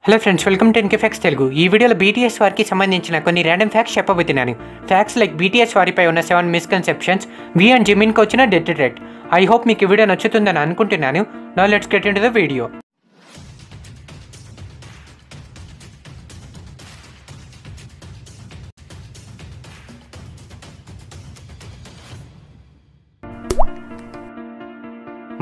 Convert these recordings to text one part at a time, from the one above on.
Hello friends, welcome to NK facts Telugu. ఈ వీడియోలో BTS వారికి సంబంధించిన కొన్ని ర్యాండమ్ ఫ్యాక్ట్స్ చెప్పబోతున్నాను. ఫ్యాక్ట్స్ లైక్ బీటీఎస్ వారిపై ఉన్న 7 మిస్కన్సెప్షన్స్, వి అండ్ జిమిన్కి వచ్చిన డెత్ థ్రెట్. ఐ హోప్ మీకు ఈ వీడియో నచ్చుతుందని అనుకుంటున్నాను. Now let's get into the video.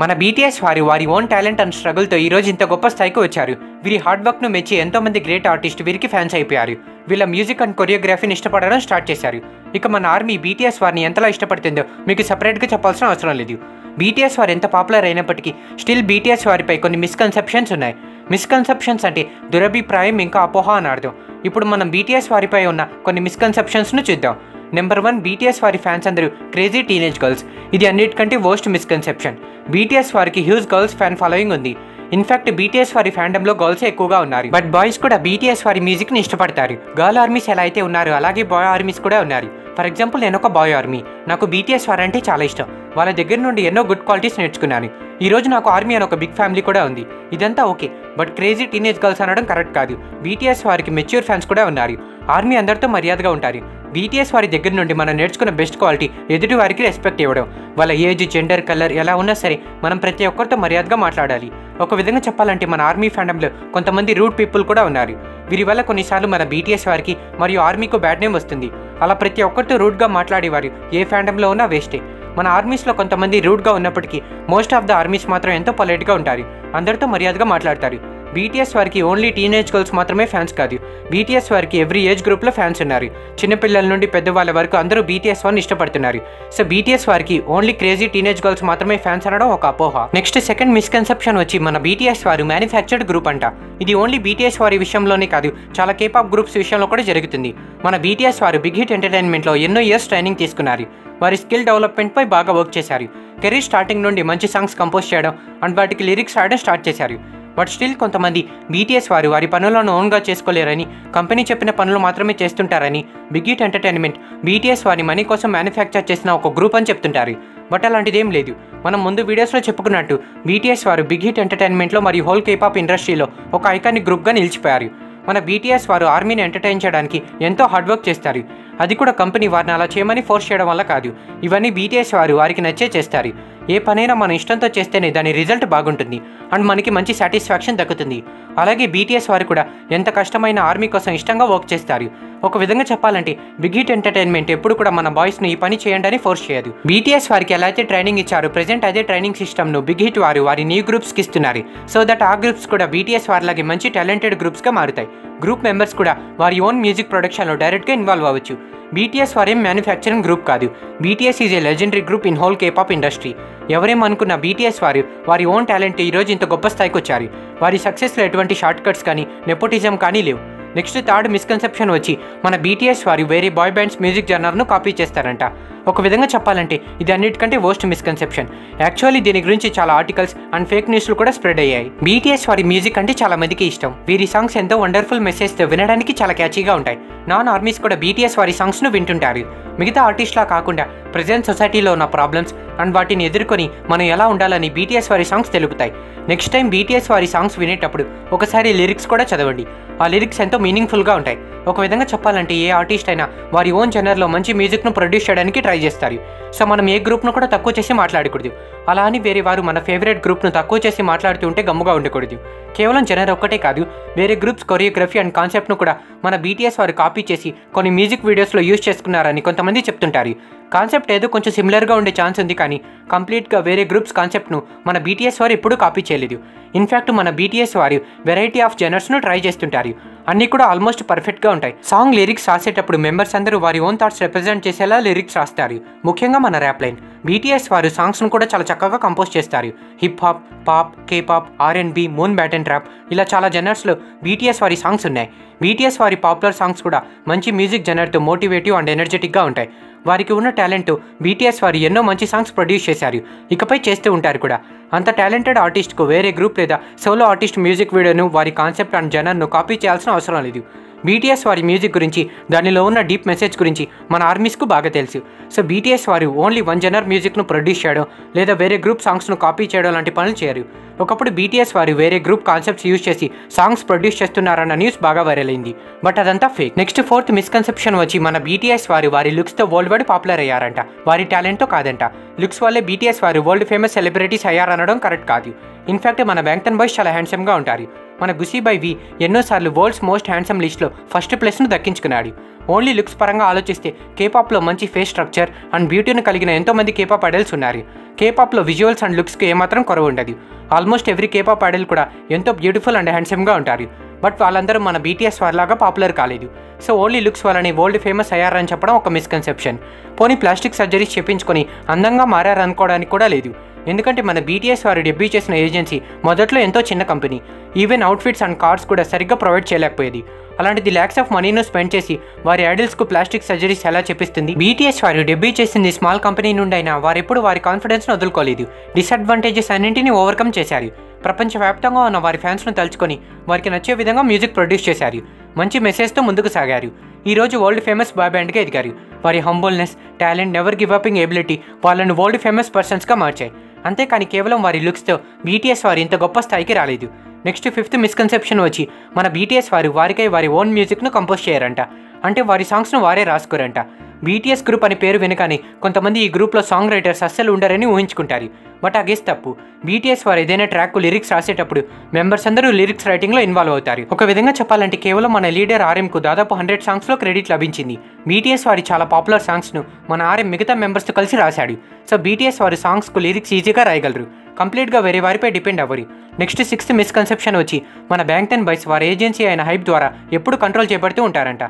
మన బీటీఎస్ వారి ఓన్ టాలెంట్ అండ్ స్ట్రగుల్తో ఈరోజు ఇంత గొప్ప స్థాయికి వచ్చారు. వీరి హార్డ్ వర్క్ను మెచ్చి ఎంతోమంది గ్రేట్ ఆర్టిస్ట్ వీరికి ఫ్యాన్స్ అయిపోయారు. వీళ్ళ మ్యూజిక్ అండ్ కొరియోగ్రఫీని ఇష్టపడడం స్టార్ట్ చేశారు. ఇక మన ఆర్మీ బీటీఎస్ వారిని ఎంతలా ఇష్టపడుతుందో మీకు సపరేట్గా చెప్పాల్సిన అవసరం లేదు. బీటీఎస్ వారు ఎంత పాపులర్ అయినప్పటికీ స్టిల్ బీటీఎస్ వారిపై కొన్ని మిస్కన్సెప్షన్స్ ఉన్నాయి. మిస్కన్సెప్షన్స్ అంటే దురభిప్రాయం, ఇంకా అపోహ అని అర్థం. ఇప్పుడు మనం బీటీఎస్ వారిపై ఉన్న కొన్ని మిస్కన్సెప్షన్స్ను చూద్దాం. నెంబర్ 1, బీటీఎస్ వారి ఫ్యాన్స్ అందరూ క్రేజీ టీనేజ్ గర్ల్స్. ఇది అన్నిటికంటే వర్స్ట్ మిస్కన్సెప్షన్. బీటీఎస్ వారికి హ్యూజ్ గర్ల్స్ ఫ్యాన్ ఫాలోయింగ్ ఉంది. ఇన్ఫాక్ట్ బీటీఎస్ వారి ఫ్యాండమ్లో గర్ల్స్ ఎక్కువగా ఉన్నారు. బట్ బాయ్స్ కూడా బీటీఎస్ వారి మ్యూజిక్ని ఇష్టపడతారు. గర్ల్ ఆర్మీస్ ఎలా అయితే ఉన్నారో అలాగే బాయ్ ఆర్మీస్ కూడా ఉన్నారు. ఫర్ ఎగ్జాంపుల్, నేను ఒక బాయ్ ఆర్మీ. నాకు బీటీఎస్ వారు అంటే చాలా ఇష్టం. వాళ్ళ దగ్గర నుండి ఎన్నో గుడ్ క్వాలిటీస్ నేర్చుకున్నాను. ఈరోజు నాకు ఆర్మీ అని ఒక బిగ్ ఫ్యామిలీ కూడా ఉంది. ఇదంతా okay, but crazy teenage girls అనడం కరెక్ట్ కాదు. బీటీఎస్ వారికి మెచ్యూర్ ఫ్యాన్స్ కూడా ఉన్నారు. ఆర్మీ అందరితో మర్యాదగా ఉంటారు. బీటీఎస్ వారి దగ్గర నుండి మనం నేర్చుకున్న బెస్ట్ క్వాలిటీ ఎదుటి వారికి రెస్పెక్ట్ ఇవ్వడం. వాళ్ళ ఏజ్, జెండర్, కలర్ ఎలా ఉన్నా సరే మనం ప్రతి ఒక్కరితో మర్యాదగా మాట్లాడాలి. ఒక విధంగా చెప్పాలంటే మన ఆర్మీ ఫ్యాండమ్లో కొంతమంది రూడ్ పీపుల్ కూడా ఉన్నారు. వీరి వల్ల కొన్నిసార్లు మన బీటీఎస్ వారికి మరియు ఆర్మీకు బ్యాడ్ నేమ్ వస్తుంది. అలా ప్రతి ఒక్కరితో రూడ్గా మాట్లాడేవారు ఏ ఫ్యాండమ్లో ఉన్నా వేస్టే. మన ఆర్మీస్లో కొంతమంది రూడ్గా ఉన్నప్పటికీ మోస్ట్ ఆఫ్ ద ఆర్మీస్ మాత్రం ఎంతో పొలైట్గా ఉంటారు. అందరితో మర్యాదగా మాట్లాడతారు. బీటీఎస్ వారికి ఓన్లీ టీనేజ్ గర్ల్స్ మాత్రమే ఫ్యాన్స్ కాదు. బీటీఎస్ వారికి ఎవ్రీ ఏజ్ గ్రూప్లో ఫ్యాన్స్ ఉన్నారు. చిన్నపిల్లల నుండి పెద్దవాళ్ళ వరకు అందరూ బీటీఎస్ వారిని ఇష్టపడుతున్నారు. సో బీటీఎస్ వారికి ఓన్లీ క్రేజీ టీనేజ్ గర్ల్స్ మాత్రమే ఫ్యాన్స్ అనడం ఒక అపోహ. నెక్స్ట్ సెకండ్ మిస్కన్సెప్షన్ వచ్చి మన బీటీఎస్ వారు మ్యానుఫ్యాక్చర్డ్ గ్రూప్ అంట. ఇది ఓన్లీ బీటీఎస్ వారి విషయంలోనే కాదు, చాలా కేపాప్ గ్రూప్స్ విషయంలో కూడా జరుగుతుంది. మన బీటీఎస్ వారు బిగ్ హిట్ ఎంటర్టైన్మెంట్లో ఎన్నో ఇయర్స్ ట్రైనింగ్ తీసుకున్నారు. వారి స్కిల్ డెవలప్మెంట్పై బాగా వర్క్ చేశారు. కెరీర్ స్టార్టింగ్ నుండి మంచి సాంగ్స్ కంపోజ్ చేయడం అండ్ వాటికి లిరిక్స్ రాయడం స్టార్ట్ చేశారు. బట్ స్టిల్ కొంతమంది బీటీఎస్ వారి పనులను ఓన్గా చేసుకోలేరని, కంపెనీ చెప్పిన పనులు మాత్రమే చేస్తుంటారని బిగ్ హిట్ ఎంటర్టైన్మెంట్ బీటీఎస్ వారి మనీ కోసం మ్యానుఫ్యాక్చర్ చేసిన ఒక గ్రూప్ అని చెప్తుంటారు. బట్ అలాంటిదేం లేదు. మనం ముందు వీడియోస్లో చెప్పుకున్నట్టు బీటీఎస్ వారు బిగ్ హిట్ ఎంటర్టైన్మెంట్లో మరియు హోల్ కేపాప్ ఇండస్ట్రీలో ఒక ఐకానిక్ గ్రూప్గా నిలిచిపోయారు. మన బీటీఎస్ వారు ఆర్మీని ఎంటర్టైన్ చేయడానికి ఎంతో హార్డ్ వర్క్ చేస్తారు. అది కూడా కంపెనీ వారిని అలా చేయమని ఫోర్స్ చేయడం వల్ల కాదు. ఇవన్నీ బీటీఎస్ వారికి నచ్చే చేస్తారు. ఏ పనైనా మన ఇష్టంతో చేస్తేనే దాని రిజల్ట్ బాగుంటుంది అండ్ మనకి మంచి సాటిస్ఫాక్షన్ దక్కుతుంది. అలాగే బీటీఎస్ వారు కూడా ఎంత కష్టమైన ఆర్మీ కోసం ఇష్టంగా వర్క్ చేస్తారు. ఒక విధంగా చెప్పాలంటే బిగ్ హిట్ ఎంటర్టైన్మెంట్ ఎప్పుడు కూడా మన బాయ్స్ను ఈ పని చేయండి అని ఫోర్స్ చేయదు. బీటీఎస్ వారికి ఎలా అయితే ట్రైనింగ్ ఇచ్చారో ప్రెజెంట్ అదే ట్రైనింగ్ సిస్టమ్ను బిగ్ హిట్ వారి న్యూ గ్రూప్స్కి ఇస్తున్నారు. సో దట్ ఆ గ్రూప్స్ కూడా బీటీఎస్ వారిలాగే మంచి టాలెంటెడ్ గ్రూప్స్గా మారుతాయి. గ్రూప్ మెంబర్స్ కూడా వారి ఓన్ మ్యూజిక్ ప్రొడక్షన్లో డైరెక్ట్గా ఇన్వాల్వ్ అవ్వచ్చు. బీటీఎస్ వారేం మ్యానుఫ్యాక్చరింగ్ గ్రూప్ కాదు. BTS is a legendary group in whole K pop industry. ఎవరేమనుకున్న బీటీఎస్ వారి ఓన్ టాలెంట్ ఈరోజు ఇంత గొప్ప స్థాయికి వచ్చారు. వారి సక్సెస్లో ఎటువంటి షార్ట్ కట్స్ కానీ నెపోటిజం కానీ లేవు. నెక్స్ట్ థర్డ్ మిస్కన్సెప్షన్ వచ్చి మన బీటీఎస్ వారు వేరే బాయ్ బ్యాండ్స్ మ్యూజిక్ జనర్ను కాపీ చేస్తారంట. ఒక విధంగా చెప్పాలంటే ఇది అన్నిటికంటే వర్స్ట్ మిస్కన్సెప్షన్. యాక్చువల్లీ దీని గురించి చాలా ఆర్టికల్స్ అండ్ ఫేక్ న్యూస్లు కూడా స్ప్రెడ్ అయ్యాయి. బీటీఎస్ వారి మ్యూజిక్ అంటే చాలా మందికి ఇష్టం. వీరి సాంగ్స్ ఎంతో వండర్ఫుల్ మెసేజ్తో వినడానికి చాలా క్యాచీగా ఉంటాయి. నాన్ ఆర్మీస్ కూడా బీటీఎస్ వారి సాంగ్స్ను వింటుంటారు. మిగతా ఆర్టిస్ట్లా కాకుండా ప్రజెంట్ సొసైటీలో ఉన్న ప్రాబ్లమ్స్ అండ్ వాటిని ఎదుర్కొని మనం ఎలా ఉండాలని బీటీఎస్ వారి సాంగ్స్ తెలుపుతాయి. నెక్స్ట్ టైం బీటీఎస్ వారి సాంగ్స్ వినేటప్పుడు ఒకసారి లిరిక్స్ కూడా చదవండి. ఆ లిరిక్స్ ఎంతో మీనింగ్ఫుల్గా ఉంటాయి. ఒక విధంగా చెప్పాలంటే ఏ ఆర్టిస్ట్ అయినా వారి ఓన్ జనర్లో మంచి మ్యూజిక్ను ప్రొడ్యూస్ చేయడానికి ట్రై చేస్తారు. సో మనం ఏ గ్రూప్ను కూడా తక్కువ చేసి మాట్లాడకూడదు. అలా అని వేరే వారు మన ఫేవరెట్ గ్రూప్ను తక్కువ చేసి మాట్లాడుతూ ఉంటే గమ్ముగా ఉండకూడదు. కేవలం జనర్ ఒక్కటే కాదు, వేరే గ్రూప్స్ కొరియోగ్రఫీ అండ్ కాన్సెప్ట్ను కూడా మన బీటీఎస్ వారు కాపీ చేసి కొన్ని మ్యూజిక్ వీడియోస్లో యూజ్ చేసుకున్నారని కొంతమంది చెప్తుంటారు. కాన్సెప్ట్ ఏదో కొంచెం సిమిలర్గా ఉండే ఛాన్స్ ఉంది, కానీ కంప్లీట్గా వేరే గ్రూప్స్ కాన్సెప్ట్ను మన బీటీఎస్ వారు ఎప్పుడూ కాపీ చేయలేదు. ఇన్ఫ్యాక్ట్ మన బీటీఎస్ వారు వెరైటీ ఆఫ్ జనర్స్ను ట్రై చేస్తుంటారు. అన్నీ కూడా ఆల్మోస్ట్ పర్ఫెక్ట్గా ఉంటాయి. సాంగ్ లిరిక్స్ రాసేటప్పుడు మెంబర్స్ అందరూ వారి ఓన్ థాట్స్ రిప్రజెంట్ చేసేలా లిరిక్స్ రాస్తారు. ముఖ్యంగా మన ర్యాప్ లైన్. బీటీఎస్ వారు సాంగ్స్ను కూడా చాలా చక్కగా కంపోజ్ చేస్తారు. Hip hop, pop, K-pop, R&B, moon baton trap ఇలా చాలా జనర్స్లో బీటీఎస్ వారి సాంగ్స్ ఉన్నాయి. బీటీఎస్ వారి పాపులర్ సాంగ్స్ కూడా మంచి మ్యూజిక్ జనర్తో మోటివేటివ్ అండ్ ఎనర్జెటిక్గా ఉంటాయి. వారికి ఉన్న టాలెంట్ బీటీఎస్ వారు ఎన్నో మంచి సాంగ్స్ ప్రొడ్యూస్ చేశారు, ఇకపై చేస్తూ ఉంటారు కూడా. అంత టాలెంటెడ్ ఆర్టిస్ట్కు వేరే గ్రూప్ లేదా సోలో ఆర్టిస్ట్ మ్యూజిక్ వీడియోను వారి కాన్సెప్ట్ అండ్ జనర్ను కాపీ చేయాల్సిన అవసరం లేదు. బీటీఎస్ వారి మ్యూజిక్ గురించి, దానిలో ఉన్న డీప్ మెసేజ్ గురించి మన ఆర్మీస్కు బాగా తెలుసు. సో బీటీఎస్ వారు ఓన్లీ వన్ జనర్ మ్యూజిక్ను ప్రొడ్యూస్ చేయడం లేదా వేరే గ్రూప్ సాంగ్స్ను కాపీ చేయడం లాంటి పనులు చేయరు. ఒకప్పుడు బీటీఎస్ వారు వేరే గ్రూప్ కాన్సెప్ట్స్ యూజ్ చేసి సాంగ్స్ ప్రొడ్యూస్ చేస్తున్నారన్న న్యూస్ బాగా వైరల్ అయింది. బట్ అదంతా ఫేక్. నెక్స్ట్ ఫోర్త్ మిస్కన్సెప్షన్ వచ్చి మన బీటీఎస్ వారి లుక్స్తో వరల్డ్ వైడ్ పాపులర్ అయ్యారంట. వారి టాలెంట్తో కాదంట. లుక్స్ వల్లే బీటీఎస్ వారు వరల్డ్ ఫేమస్ సెలబ్రిటీస్ అయ్యారనడం కరెక్ట్ కాదు. ఇన్ఫాక్ట్ మన బ్యాంగ్టన్ బాయ్స్ చాలా హ్యాండ్సమ్గా ఉంటారు. మన గుసీ బై వి ఎన్నోసార్లు వరల్డ్స్ మోస్ట్ హ్యాండ్సమ్ లిస్ట్లో ఫస్ట్ ప్లేస్ను దక్కించుకున్నాడు. ఓన్లీ లుక్స్ పరంగా ఆలోచిస్తే కేపాప్లో మంచి ఫేస్ స్ట్రక్చర్ అండ్ బ్యూటీని కలిగిన ఎంతోమంది కేపాప్ ఐడల్స్ ఉన్నారు. కేపాప్లో విజువల్స్ అండ్ లుక్స్కి ఏమాత్రం కొరవ ఉండదు. ఆల్మోస్ట్ ఎవ్రీ కేపాప్ ఐడల్ కూడా ఎంతో బ్యూటిఫుల్ అండ్ హ్యాండ్సమ్గా ఉంటారు. బట్ వాళ్ళందరూ మన బీటీఎస్ వారిలాగా పాపులర్ కాలేదు. సో ఓన్లీ లుక్స్ వల్లనే వరల్డ్ ఫేమస్ అయ్యారని చెప్పడం ఒక మిస్కన్సెప్షన్. పోనీ ప్లాస్టిక్ సర్జరీస్ చేపించుకొని అందంగా మారారనుకోవడానికి కూడా లేదు. ఎందుకంటే మన బీటీఎస్ వారు డెబ్యూ చేసిన ఏజెన్సీ మొదట్లో ఎంతో చిన్న company. Even outfits and cars కూడా సరిగ్గా ప్రొవైడ్ చేయలేకపోయేది. అలాంటిది ల్యాక్స్ ఆఫ్ మనీను స్పెండ్ చేసి వారి ఐడల్స్కు ప్లాస్టిక్ సర్జరీస్ ఎలా చెప్పిస్తుంది? బీటీఎస్ వారు డెబ్యూ చేసింది స్మాల్ కంపెనీ నుండి అయినా వారెప్పుడు వారి కాన్ఫిడెన్స్ను వదులుకోలేదు. డిసడ్వాంటేజెస్ అన్నింటినీ ఓవర్కమ్ చేశారు. ప్రపంచవ్యాప్తంగా ఉన్న వారి ఫ్యాన్స్ను తలుచుకొని వారికి నచ్చే విధంగా మ్యూజిక్ ప్రొడ్యూస్ చేశారు. మంచి మెసేజ్తో ముందుకు సాగారు. ఈరోజు వరల్డ్ ఫేమస్ బాయ్ బ్యాండ్గా ఎదిగారు. వారి humbleness, talent, never give upping ability వాళ్ళను వరల్డ్ ఫేమస్ పర్సన్స్గా మార్చాయి. అంతేకాని కేవలం వారి లుక్స్తో బీటీఎస్ వారు ఇంత గొప్ప స్థాయికి రాలేదు. నెక్స్ట్ ఫిఫ్త్ మిస్కన్సెప్షన్ వచ్చి మన బీటీఎస్ వారికై వారి ఓన్ మ్యూజిక్ను కంపోజ్ చేయరంట. అంటే వారి సాంగ్స్ను వారే రాసుకోరంట. బీటీఎస్ గ్రూప్ అని పేరు వినగానే కొంతమంది ఈ గ్రూప్లో సాంగ్ రైటర్స్ అస్సలు ఉండరని ఊహించుకుంటారు. బట్ ఆ గెస్ తప్పు. బీటీఎస్ వారు ఏదైనా ట్రాక్కు లిరిక్స్ రాసేటప్పుడు మెంబర్స్ అందరూ లిరిక్స్ రైటింగ్లో ఇన్వాల్వ్ అవుతారు. ఒక విధంగా చెప్పాలంటే కేవలం మన లీడర్ ఆర్ఎంకు దాదాపు 100 సాంగ్స్లో క్రెడిట్ లభించింది. బీటీఎస్ వారి చాలా పాపులర్ సాంగ్స్ను మన ఆర్ఎం మిగతా మెంబర్స్తో కలిసి రాశాడు. సో బీటీఎస్ వారి సాంగ్స్కు లిరిక్స్ ఈజీగా రాయగలరు. కంప్లీట్గా వేరే వారిపై డిపెండ్ అవ్వరు. నెక్స్ట్ సిక్స్త్ మిస్కన్సెప్షన్ వచ్చి మన బ్యాంగ్టన్ బాయ్స్ వారి ఏజెన్సీ అయిన హైప్ ద్వారా ఎప్పుడు కంట్రోల్ చేయబడుతూ ఉంటారంట.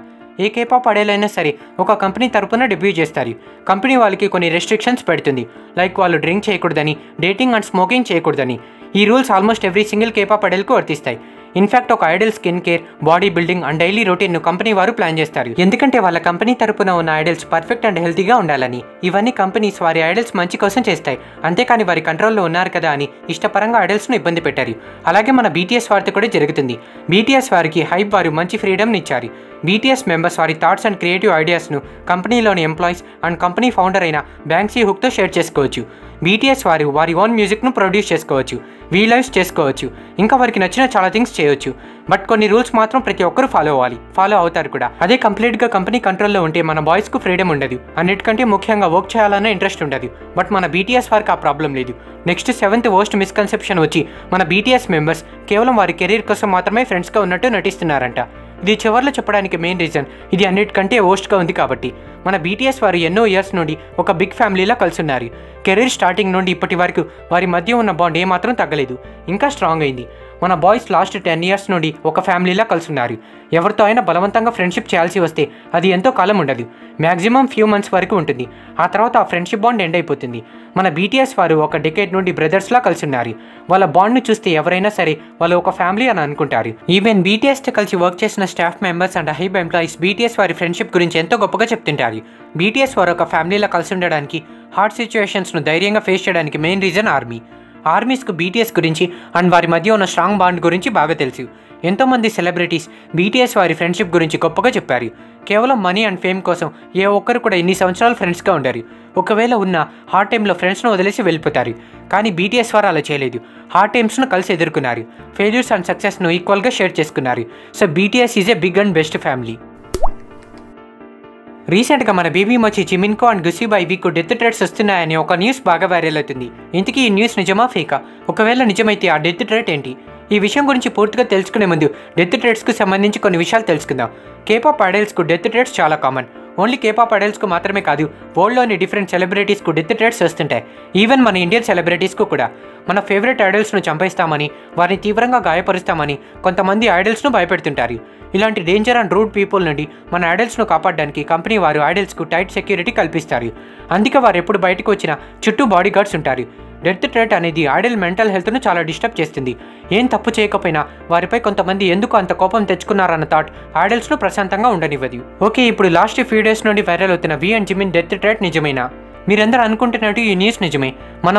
ఏ కేపాప్ ఐడల్ సరే ఒక కంపెనీ తరపున డెబ్యూ చేస్తారు. కంపెనీ వాళ్ళకి కొన్ని రెస్ట్రిక్షన్స్ పెడుతుంది. లైక్ వాళ్ళు డ్రింక్ చేయకూడదని, డేటింగ్ అండ్ స్మోకింగ్ చేయకూడదని. ఈ rules almost every single K pop ఐడల్కు వర్తిస్తాయి. ఇన్ఫాక్ట్ ఒక idol skin care, body building and daily రొటీన్ను కంపెనీ వారు ప్లాన్ చేస్తారు. ఎందుకంటే వాళ్ళ కంపెనీ తరపున ఉన్న ఐడల్స్ పర్ఫెక్ట్ అండ్ హెల్తీగా ఉండాలని. ఇవన్నీ కంపెనీస్ వారి ఐడల్స్ మంచి కోసం చేస్తాయి. అంతేకాని వారి కంట్రోల్లో ఉన్నారు కదా అని ఇష్టపరంగా ఐడల్స్ను ఇబ్బంది పెట్టారు. అలాగే మన బీటీఎస్ వారితో కూడా జరుగుతుంది. బీటీఎస్ వారికి హైప్ వారు మంచి ఫ్రీడమ్ని ఇచ్చారు. బీటీఎస్ మెంబర్స్ వారి థాట్స్ అండ్ క్రియేటివ్ ఐడియాస్ను కంపెనీలోని ఎంప్లాయీస్ అండ్ కంపెనీ ఫౌండర్ అయిన బ్యాంక్సీ హుక్తో షేర్ చేసుకోవచ్చు. బీటీఎస్ వారి ఓన్ మ్యూజిక్ను ప్రొడ్యూస్ చేసుకోవచ్చు, వీలైవ్స్ చేసుకోవచ్చు, ఇంకా వారికి నచ్చిన చాలా థింగ్స్ చేయవచ్చు. బట్ కొన్ని రూల్స్ మాత్రం ప్రతి ఒక్కరు ఫాలో అవుతారు కూడా. అదే కంప్లీట్గా కంపెనీ కంట్రోల్లో ఉంటే మన బాయ్స్కు ఫ్రీడమ్ ఉండదు. అన్నిటికంటే ముఖ్యంగా వర్క్ చేయాలన్న ఇంట్రెస్ట్ ఉండదు. బట్ మన బీటీఎస్ వారికి ఆ ప్రాబ్లం లేదు. నెక్స్ట్ సెవెంత్ వర్స్ట్ మిస్కన్సెప్షన్ వచ్చి మన బీటీఎస్ మెంబర్స్ కేవలం వారి కెరీర్ కోసం మాత్రమే ఫ్రెండ్స్గా ఉన్నట్టు నటిస్తున్నారంట. ఇది చివర్లో చెప్పడానికి మెయిన్ రీజన్ ఇది అన్నిటికంటే వర్స్ట్గా ఉంది కాబట్టి. మన బీటీఎస్ వారు ఎన్నో ఇయర్స్ నుండి ఒక బిగ్ ఫ్యామిలీలా కలిసి ఉన్నారు. కెరీర్ స్టార్టింగ్ నుండి ఇప్పటి వరకు వారి మధ్య ఉన్న బాండ్ ఏమాత్రం తగ్గలేదు, ఇంకా స్ట్రాంగ్ అయింది. మన బాయ్స్ లాస్ట్ 10 ఇయర్స్ నుండి ఒక ఫ్యామిలీలా కలిసి ఉన్నారు. ఎవరితో అయినా బలవంతంగా ఫ్రెండ్షిప్ చేయాల్సి వస్తే అది ఎంతో కాలం ఉండదు, మ్యాక్సిమం ఫ్యూ మంత్స్ వరకు ఉంటుంది. ఆ తర్వాత ఆ ఫ్రెండ్షిప్ బాండ్ ఎండ్ అయిపోతుంది. మన బీటీఎస్ వారు ఒక డెకేడ్ నుండి బ్రదర్స్లా కలిసి ఉన్నారు. వాళ్ళ బాండ్ను చూస్తే ఎవరైనా సరే వాళ్ళు ఒక ఫ్యామిలీ అని అనుకుంటారు. ఈవెన్ బీటీఎస్తో కలిసి వర్క్ చేసిన staff members and Hybe employees BTS వారి ఫ్రెండ్షిప్ గురించి ఎంతో గొప్పగా చెప్తుంటారు. బీటీఎస్ వారు ఒక ఫ్యామిలీలా కలిసి ఉండడానికి, హార్డ్ సిచ్యువేషన్స్ను ధైర్యంగా ఫేస్ చేయడానికి మెయిన్ రీజన్ ఆర్మీస్కు బీటీఎస్ గురించి అండ్ వారి మధ్య ఉన్న స్ట్రాంగ్ బాండ్ గురించి బాగా తెలుసు. ఎంతోమంది సెలబ్రిటీస్ బీటీఎస్ వారి ఫ్రెండ్షిప్ గురించి గొప్పగా చెప్పారు. కేవలం మనీ అండ్ ఫేమ్ కోసం ఏ ఒక్కరు కూడా ఇన్ని సంవత్సరాలు ఫ్రెండ్స్గా ఉండరు. ఒకవేళ ఉన్న హార్డ్ టైంలో ఫ్రెండ్స్ను వదిలేసి వెళ్ళిపోతారు. కానీ బీటీఎస్ వారు అలా చేయలేదు. హార్డ్ టైమ్స్ను కలిసి ఎదుర్కొన్నారు. ఫెయిల్యూర్స్ అండ్ సక్సెస్ను ఈక్వల్గా షేర్ చేసుకున్నారు. So BTS is a big and best family. రీసెంట్గా మన బేబీ మచ్చి జిమిన్కో అండ్ గుసీబాయ్ వీకు డెత్ థ్రెట్స్ వస్తున్నాయని ఒక న్యూస్ బాగా వైరల్ అవుతుంది. ఇంతకీ ఈ న్యూస్ నిజమా ఫేకా? ఒకవేళ నిజమైతే ఆ డెత్ థ్రెట్ ఏంటి? ఈ విషయం గురించి పూర్తిగా తెలుసుకునే ముందు డెత్ థ్రెట్స్కు సంబంధించి కొన్ని విషయాలు తెలుసుకుందాం. కేపాప్ ఐడల్స్కు డెత్ థ్రెట్స్ చాలా కామన్. ఓన్లీ కేపాప్ ఐడల్స్కు మాత్రమే కాదు, వరల్డ్లోని డిఫరెంట్ సెలబ్రిటీస్కు డెత్ థ్రెట్స్ వస్తుంటాయి. ఈవెన్ మన ఇండియన్ సెలబ్రిటీస్కు కూడా. మన ఫేవరెట్ ఐడల్స్ను చంపేస్తామని, వారిని తీవ్రంగా గాయపరుస్తామని కొంతమంది ఐడల్స్ను భయపెడుతుంటారు. ఇలాంటి డేంజర్ అండ్ రూడ్ పీపుల్ నుండి మన ఐడల్స్ను కాపాడడానికి కంపెనీ వారు ఐడల్స్కు టైట్ సెక్యూరిటీ కల్పిస్తారు. అందుకే వారు ఎప్పుడు బయటకు వచ్చినా చుట్టూ బాడీ గార్డ్స్ ఉంటారు. డెత్ థ్రెట్ అనేది ఐడల్ మెంటల్ హెల్త్ను చాలా డిస్టర్బ్ చేస్తుంది. ఏం తప్పు చేయకపోయినా వారిపై కొంతమంది ఎందుకు అంత కోపం తెచ్చుకున్నారన్న థాట్ ఐడల్స్ను ప్రశాంతంగా ఉండనివ్వదు. ఓకే, ఇప్పుడు లాస్ట్ ఫ్యూ డేస్ నుండి వైరల్ అవుతున్న వి అండ్ జిమిన్ డెత్ థ్రెట్ నిజమేనా? మీరందరూ అనుకుంటున్నట్టు ఈ న్యూస్ నిజమే.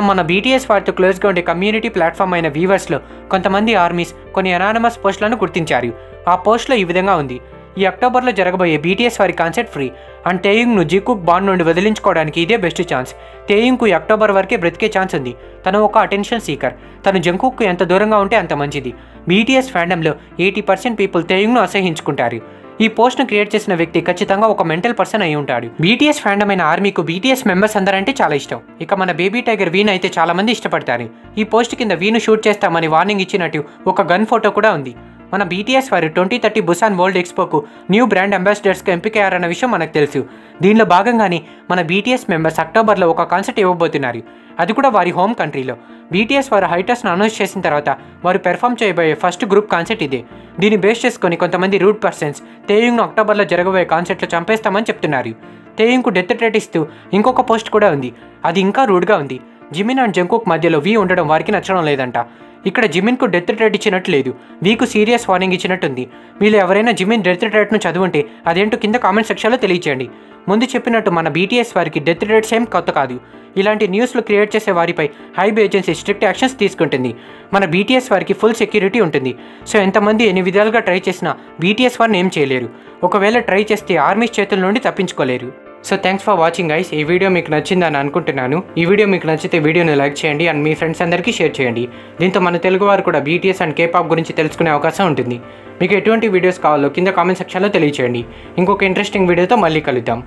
మన బీటీఎస్ వారితో క్లోజ్గా ఉండే కమ్యూనిటీ ప్లాట్ఫామ్ అయిన వీవర్స్లో కొంతమంది ఆర్మీస్ కొన్ని అనానమస్ పోస్టులను గుర్తించారు. ఆ పోస్ట్లో ఈ విధంగా ఉంది: ఈ అక్టోబర్లో జరగబోయే బీటీఎస్ వారి కాన్సర్ట్ ఫ్రీ అండ్ తేయుంగ్ను జికుక్ బాండ్ నుండి వదిలించుకోవడానికి ఇదే బెస్ట్ ఛాన్స్. తేయుంగ్కు ఈ అక్టోబర్ వరకే బ్రతికే ఛాన్స్ ఉంది. తను ఒక అటెన్షన్ సీకర్. తను జంకుక్కు ఎంత దూరంగా ఉంటే అంత మంచిది. బీటీఎస్ ఫ్యాండమ్లో 80% పీపుల్ తేయుంగ్ను అసహించుకుంటారు. ఈ పోస్ట్ను క్రియేట్ చేసిన వ్యక్తి ఖచ్చితంగా ఒక మెంటల్ పర్సన్ అయి ఉంటాడు. బీటీఎస్ ఫ్యాండమ్ అయిన ఆర్మీకు బీటీఎస్ మెంబర్స్ అందరంటే చాలా ఇష్టం. ఇక మన బేబీ టైగర్ వీన్ అయితే చాలా మంది ఇష్టపడతారు. ఈ పోస్ట్ కింద వీను షూట్ చేస్తామని వార్నింగ్ ఇచ్చినట్టు ఒక గన్ ఫోటో కూడా ఉంది. మన బీటీఎస్ వారు 2030 బుసాన్ వరల్డ్ ఎక్స్పోకు న్యూ బ్రాండ్ అంబాసిడర్స్గా ఎంపికయ్యారన్న విషయం మనకు తెలుసు. దీనిలో భాగంగానే మన బీటీఎస్ మెంబర్స్ అక్టోబర్లో ఒక కాన్సర్ట్ ఇవ్వబోతున్నారు. అది కూడా వారి హోమ్ కంట్రీలో. బీటీఎస్ వారు హైటర్స్ను అనౌన్స్ చేసిన తర్వాత వారు పెర్ఫామ్ చేయబోయే ఫస్ట్ గ్రూప్ కాన్సర్ట్ ఇదే. దీన్ని బేస్ చేసుకొని కొంతమంది రూట్ పర్సన్స్ తేయుంగ్ను అక్టోబర్లో జరగబోయే కాన్సర్ట్లో చంపేస్తామని చెప్తున్నారు. తేయుంగ్కు డెత్ థ్రెట్ ఇస్తూ ఇంకొక పోస్ట్ కూడా ఉంది. అది ఇంకా రూడ్గా ఉంది. జిమిన్ అండ్ జంకుక్ మధ్యలో వీ ఉండడం వారికి నచ్చడం లేదంట. ఇక్కడ జిమిన్కు డెత్ థ్రెట్ ఇచ్చినట్టు లేదు, వీకు సీరియస్ వార్నింగ్ ఇచ్చినట్టుంది. మీరు ఎవరైనా జిమిన్ డెత్ థ్రెట్ను చదువుంటే అదేంటో కింద కామెంట్ సెక్షన్లో తెలియచేయండి. ముందు చెప్పినట్టు మన బీటీఎస్ వారికి డెత్ థ్రెట్స్ ఏం కొత్త కాదు. ఇలాంటి న్యూస్లు క్రియేట్ చేసే వారిపై హైబ్ ఏజెన్సీ స్ట్రిక్ట్ యాక్షన్స్ తీసుకుంటుంది. మన బీటీఎస్ వారికి ఫుల్ సెక్యూరిటీ ఉంటుంది. సో ఎంతమంది ఎన్ని విధాలుగా ట్రై చేసినా బీటీఎస్ వారిని ఏం చేయలేరు. ఒకవేళ ట్రై చేస్తే ఆర్మీస్ చేతుల నుండి తప్పించుకోలేరు. So thanks for watching guys. ఈ వీడియో మీకు నచ్చిందని అనుకుంటున్నాను. ఈ వీడియో మీకు నచ్చితే వీడియోని లైక్ చేయండి అండ్ మీ ఫ్రెండ్స్ అందరికీ షేర్ చేయండి. దీంతో మన తెలుగు వారు కూడా బీటీఎస్ అండ్ కేపాప్ గురించి తెలుసుకునే అవకాశం ఉంటుంది. మీకు ఎటువంటి వీడియోస్ కావాలో కింద కామెంట్ సెక్షన్లో తెలియచేయండి. ఇంకొక ఇంట్రెస్టింగ్ వీడియోతో మళ్ళీ కలుద్దాం.